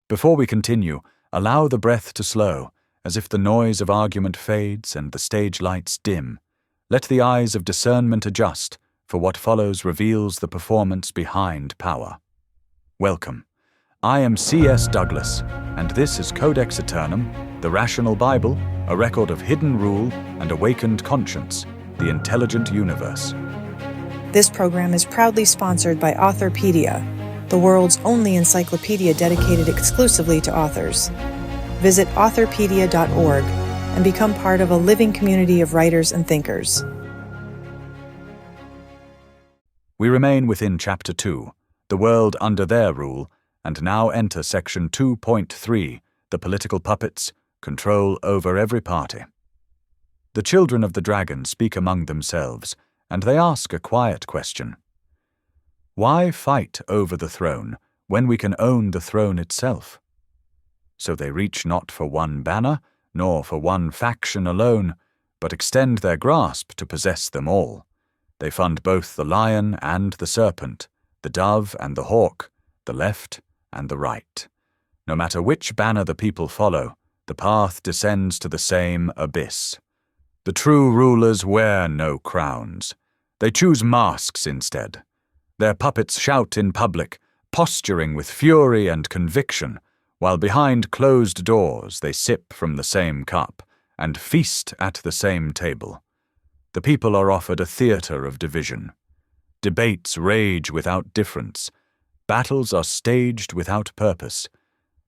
Before we continue, allow the breath to slow, as if the noise of argument fades and the stage lights dim. Let the eyes of discernment adjust, for what follows reveals the performance behind power. Welcome. I am C.S. Douglas, and this is Codex Æternum, the rational Bible, a record of hidden rule and awakened conscience, the intelligent universe. This program is proudly sponsored by Authorpedia, the world's only encyclopedia dedicated exclusively to authors. Visit authorpedia.org and become part of a living community of writers and thinkers. We remain within Chapter 2, the world under their rule, and now enter Section 2.3, the political puppets, control over every party. The children of the dragon speak among themselves, and they ask a quiet question. Why fight over the throne when we can own the throne itself? So they reach not for one banner, nor for one faction alone, but extend their grasp to possess them all. They fund both the lion and the serpent, the dove and the hawk, the left and the right. No matter which banner the people follow, the path descends to the same abyss. The true rulers wear no crowns. They choose masks instead. Their puppets shout in public, posturing with fury and conviction, while behind closed doors they sip from the same cup and feast at the same table. The people are offered a theater of division. Debates rage without difference. Battles are staged without purpose.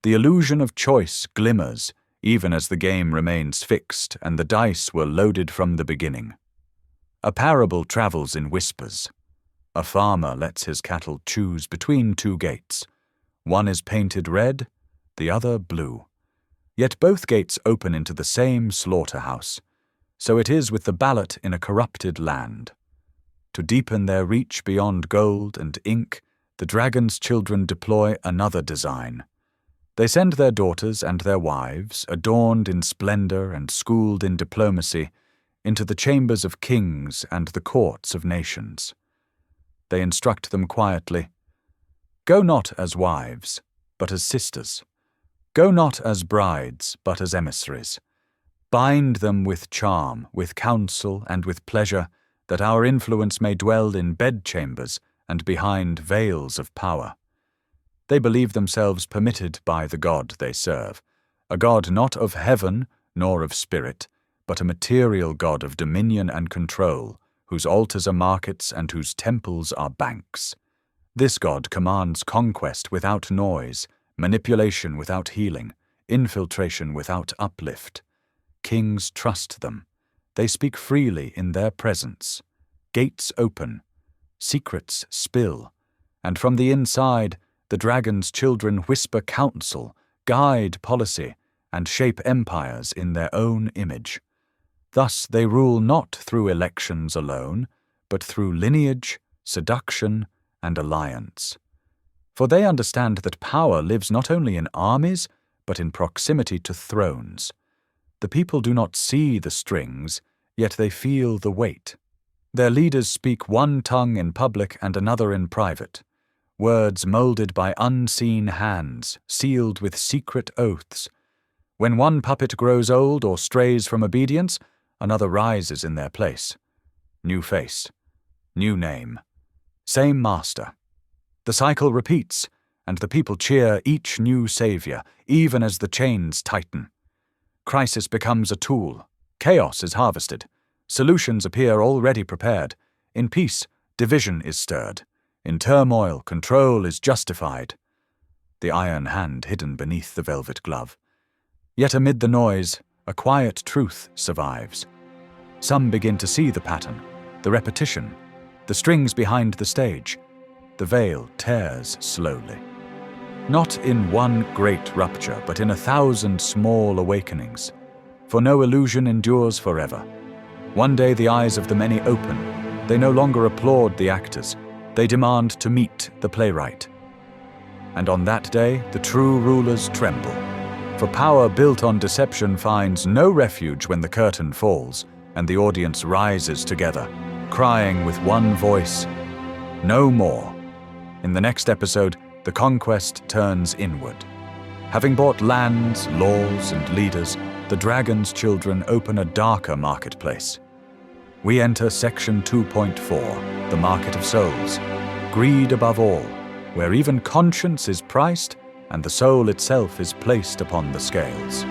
The illusion of choice glimmers, even as the game remains fixed and the dice were loaded from the beginning. A parable travels in whispers. A farmer lets his cattle choose between two gates. One is painted red, the other blue. Yet both gates open into the same slaughterhouse. So it is with the ballot in a corrupted land. To deepen their reach beyond gold and ink, the dragon's children deploy another design. They send their daughters and their wives, adorned in splendor and schooled in diplomacy, into the chambers of kings and the courts of nations. They instruct them quietly, "Go not as wives, but as sisters. Go not as brides, but as emissaries. Bind them with charm, with counsel, and with pleasure, that our influence may dwell in bedchambers and behind veils of power." They believe themselves permitted by the God they serve, a God not of heaven nor of spirit, but a material God of dominion and control, whose altars are markets and whose temples are banks. This God commands conquest without noise, manipulation without healing, infiltration without uplift. Kings trust them. They speak freely in their presence. Gates open, secrets spill, and from the inside, the dragon's children whisper counsel, guide policy, and shape empires in their own image. Thus they rule not through elections alone, but through lineage, seduction, and alliance. For they understand that power lives not only in armies, but in proximity to thrones. The people do not see the strings, yet they feel the weight. Their leaders speak one tongue in public and another in private. Words molded by unseen hands, sealed with secret oaths. When one puppet grows old or strays from obedience, another rises in their place. New face, new name, same master. The cycle repeats, and the people cheer each new savior, even as the chains tighten. Crisis becomes a tool. Chaos is harvested. Solutions appear already prepared. In peace, division is stirred. In turmoil, control is justified. The iron hand hidden beneath the velvet glove. Yet amid the noise, a quiet truth survives. Some begin to see the pattern, the repetition, the strings behind the stage. The veil tears slowly. Not in one great rupture, but in 1,000 small awakenings. For no illusion endures forever. One day the eyes of the many open. They no longer applaud the actors. They demand to meet the playwright. And on that day, the true rulers tremble. For power built on deception finds no refuge when the curtain falls and the audience rises together, crying with one voice, "No more." In the next episode, the conquest turns inward. Having bought lands, laws, and leaders, the dragon's children open a darker marketplace. We enter Section 2.4, the Market of Souls. Greed above all, where even conscience is priced and the soul itself is placed upon the scales.